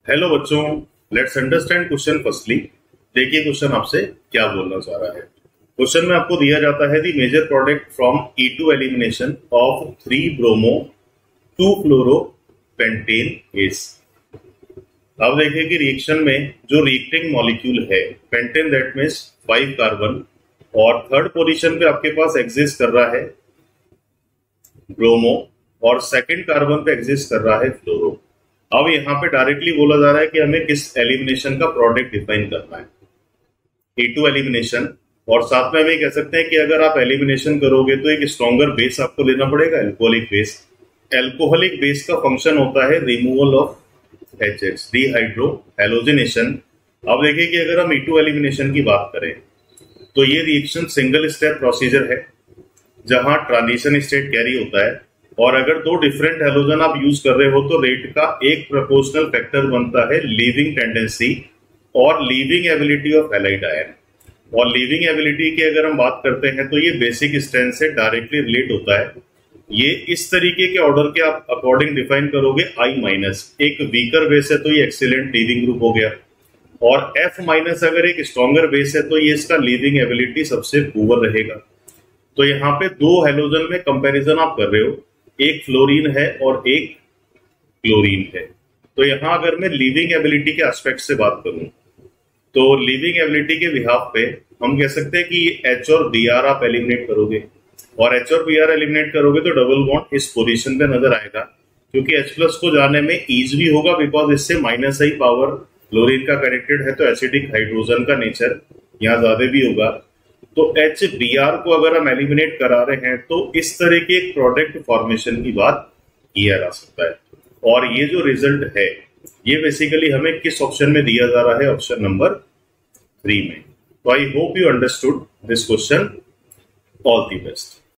Hello बच्चों, let's understand question firstly. देखिए question आपसे क्या बोलना चाह रहा है। क्वेश्चन में आपको दिया जाता है the major product from E2 elimination of 3 bromo 2 fluoro pentane is. अब देखिए कि रिएक्शन में जो रिएक्टिंग मॉलिक्यूल है पेंटेन, दैट मीन्स 5 कार्बन, और थर्ड पोजीशन पे आपके पास एग्जिस्ट कर रहा है ब्रोमो, और सेकंड कार्बन पे एग्जिस्ट कर रहा है फ्लोरो। अब यहाँ पे डायरेक्टली बोला जा रहा है कि हमें किस एलिमिनेशन का प्रोडक्ट डिफाइन करना है, E2 एलिमिनेशन। और साथ में हम ये कह सकते हैं कि अगर आप एलिमिनेशन करोगे तो एक स्ट्रॉन्गर बेस आपको लेना पड़ेगा, एल्कोहलिक बेस। एल्कोहलिक बेस का फंक्शन होता है removal of HH, dehydro halogenation. अब देखिए कि अगर हम E2 एलिमिनेशन की बात करें तो ये रिएक्शन सिंगल स्टेप प्रोसीजर है जहां ट्रांजिशन स्टेट कैरी होता है, और अगर दो डिफरेंट हैलोजन आप यूज कर रहे हो तो रेट का एक प्रोपोर्शनल फैक्टर बनता है लीविंग टेंडेंसी और leaving ability of halide ion. और लीविंग एबिलिटी की अगर हम बात करते हैं तो ये बेसिक स्ट्रेंथ से डायरेक्टली रिलेट होता है। ये इस तरीके के ऑर्डर के आप अकॉर्डिंग डिफाइन करोगे I-, एक वीकर बेस है तो ये एक्सीलेंट लीविंग ग्रुप हो गया, और F- अगर एक स्ट्रॉन्गर बेस है तो ये इसका लीविंग एबिलिटी सबसे पुअर रहेगा। तो यहाँ पे दो हैलोजन में कंपैरिजन आप कर रहे हो, एक फ्लोरीन है और एक क्लोरीन है। तो यहाँ अगर मैं लीविंग एबिलिटी के एस्पेक्ट से बात करूं तो लीविंग एबिलिटी के बिहाफ पे हम कह सकते हैं कि H और Br आप एलिमिनेट करोगे, और H और Br एलिमिनेट करोगे तो डबल बॉन्ड इस पोजीशन पे नजर आएगा, क्योंकि H+ को जाने में ईज भी होगा बिकॉज इससे -I पावर क्लोरीन का कनेक्टेड है, तो एसिडिक हाइड्रोजन का नेचर यहाँ ज्यादा भी होगा। तो HBr को अगर हम एलिमिनेट करा रहे हैं तो इस तरह के एक प्रोडक्ट फॉर्मेशन की बात किया जा सकता है। और ये जो रिजल्ट है ये बेसिकली हमें किस ऑप्शन में दिया जा रहा है, ऑप्शन नंबर 3 में। तो I hope you understood this question. All the best.